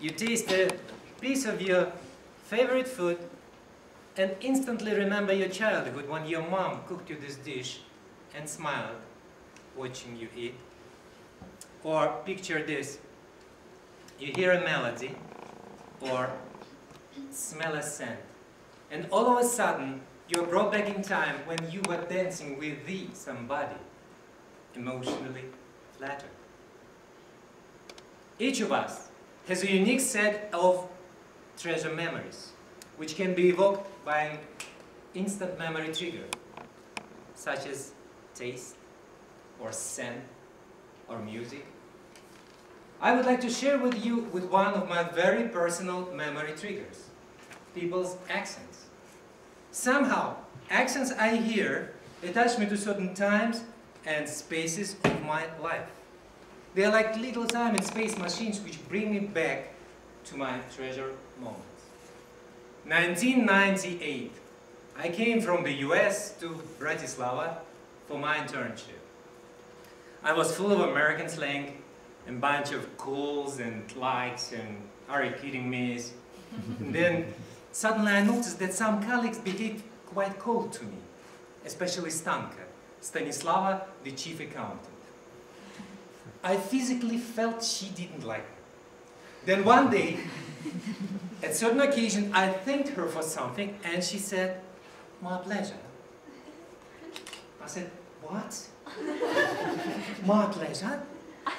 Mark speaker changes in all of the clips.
Speaker 1: You taste a piece of your favorite food and instantly remember your childhood when your mom cooked you this dish and smiled watching you eat. Or picture this. You hear a melody or smell a scent, and all of a sudden you're brought back in time when you were dancing with somebody emotionally flattered. Each of us has a unique set of treasure memories which can be evoked by an instant memory trigger, such as taste or scent or music. I would like to share with you one of my very personal memory triggers: people's accents. Somehow, accents I hear attach me to certain times and spaces of my life. They are like little time and space machines which bring me back to my treasure moments. 1998. I came from the US to Bratislava for my internship. I was full of American slang, a bunch of calls and likes and "are you kidding me?" And then suddenly I noticed that some colleagues behaved quite cold to me, especially Stanislava, the chief accountant. I physically felt she didn't like me. Then one day, at certain occasion, I thanked her for something and she said, "My pleasure." I said, "What? My pleasure?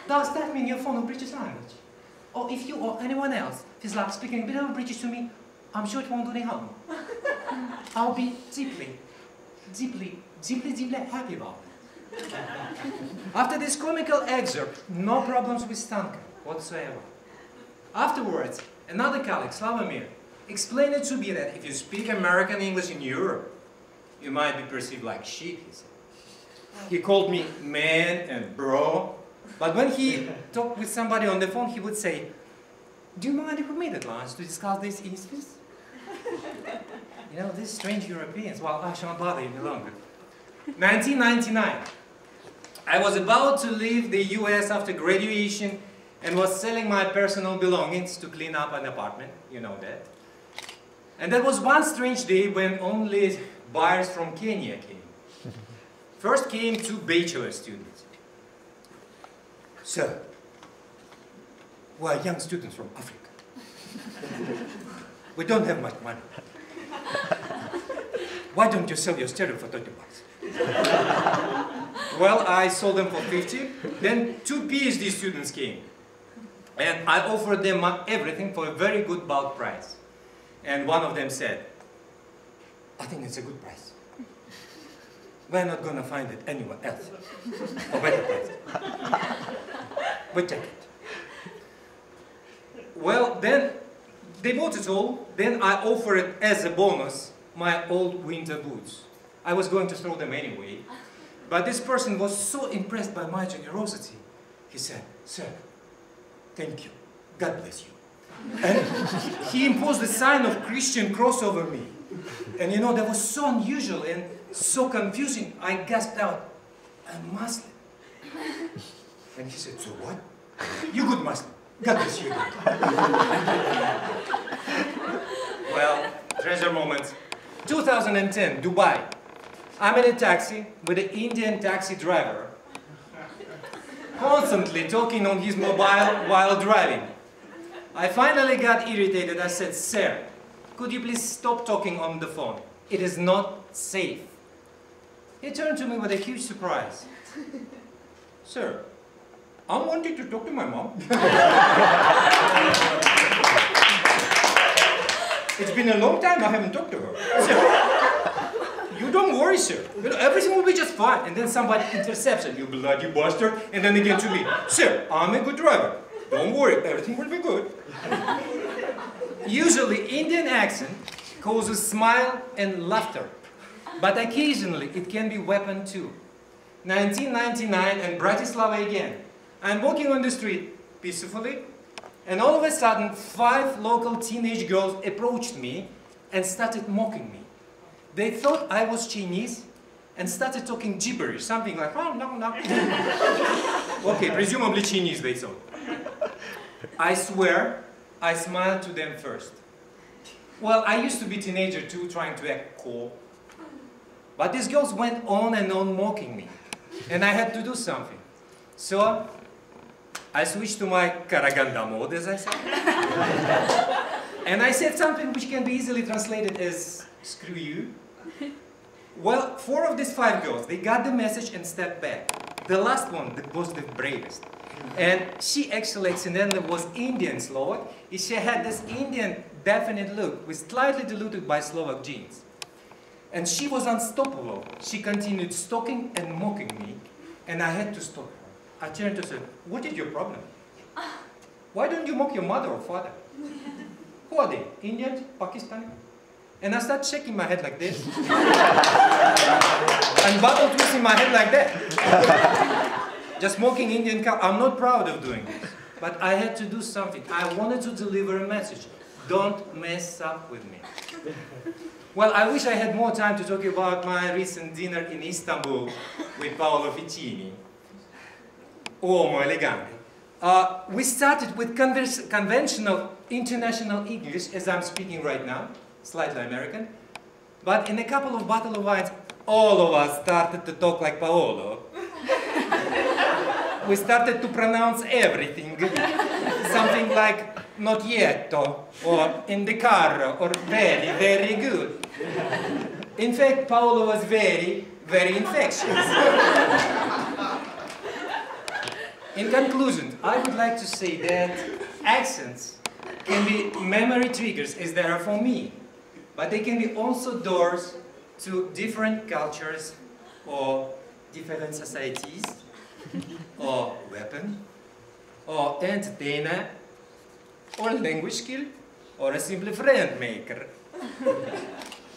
Speaker 1: Does that mean you're fond of British language? Or if you or anyone else feels like speaking a bit of British to me, I'm sure it won't do any harm. I'll be deeply, deeply, deeply, deeply happy about it." After this comical excerpt, no problems with Stanka whatsoever. Afterwards, another colleague, Slavomir, explained it to me that if you speak American English in Europe, you might be perceived like shit, he said. He called me man and bro, but when he talked with somebody on the phone, he would say, "Do you mind if we meet at lunch to discuss these issues?" You know, these strange Europeans. Well, I shan't bother you any longer. 1999. I was about to leave the US after graduation and was selling my personal belongings to clean up an apartment. You know that. And that was one strange day when only buyers from Kenya came. First came two bachelor students. "Sir, we are young students from Africa. We don't have much money. Why don't you sell your stereo for 30 bucks? Well, I sold them for 50. Then two PhD students came. And I offered them everything for a very good bulk price. And one of them said, "I think it's a good price. We're not going to find it anywhere else for better price. But take it." Well, then they bought it all. Then I offered as a bonus my old winter boots. I was going to throw them anyway. But this person was so impressed by my generosity. He said, "Sir, thank you. God bless you." And he imposed a sign of Christian cross over me. And you know, that was so unusual and so confusing. I gasped out, "I'm Muslim." And he said, "So what? You good Muslim. God bless you." Well, treasure moments. 2010, Dubai. I'm in a taxi with an Indian taxi driver, constantly talking on his mobile while driving. I finally got irritated. I said, "Sir, could you please stop talking on the phone? It is not safe." He turned to me with a huge surprise. "Sir, I'm wanting to talk to my mom." It's been a long time I haven't talked to her. "Sir, you don't worry, sir. You know, everything will be just fine." And then somebody intercepts him, "You bloody bastard." And then again to me, "Sir, I'm a good driver. Don't worry, everything will be good." Usually, Indian accent causes smile and laughter. But occasionally, it can be weapon too. 1999 and Bratislava again. I'm walking on the street peacefully, and all of a sudden, 5 local teenage girls approached me and started mocking me. They thought I was Chinese and started talking gibberish, something like, "Oh, no, no." Okay, presumably Chinese, they thought. I swear, I smiled to them first. Well, I used to be a teenager too, trying to act cool. But these girls went on and on mocking me. And I had to do something. So, I switched to my Karaganda mode, as I said. And I said something which can be easily translated as, screw you. Well, 4 of these 5 girls, they got the message and stepped back. The last one was the bravest. And she actually accidentally was Indian Slovak. She had this Indian definite look with slightly diluted by Slovak genes. And she was unstoppable. She continued stalking and mocking me, and I had to stop her. I turned to her and said, what is your problem? Why don't you mock your mother or father? Who are they? Indians? Pakistani? And I started shaking my head like this. And bottle twisting my head like that. Just mocking Indian cow. I'm not proud of doing this. But I had to do something. I wanted to deliver a message. Don't mess up with me. Well, I wish I had more time to talk about my recent dinner in Istanbul with Paolo Ficini. Uomo elegante. We started with conventional international English, as I'm speaking right now, slightly American. But in a couple of bottles of wines, all of us started to talk like Paolo. We started to pronounce everything. Something like not yet, or in the car, or very, very good. In fact, Paolo was very, very infectious. In conclusion, I would like to say that accents can be memory triggers, as they are for me, but they can be also doors to different cultures or different societies, or weapon, or entertainer, or language skill, or a simple friend maker.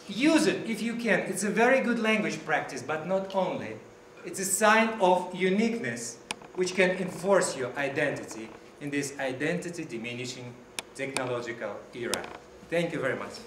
Speaker 1: Use it if you can. It's a very good language practice, but not only. It's a sign of uniqueness which can enforce your identity in this identity-diminishing technological era. Thank you very much.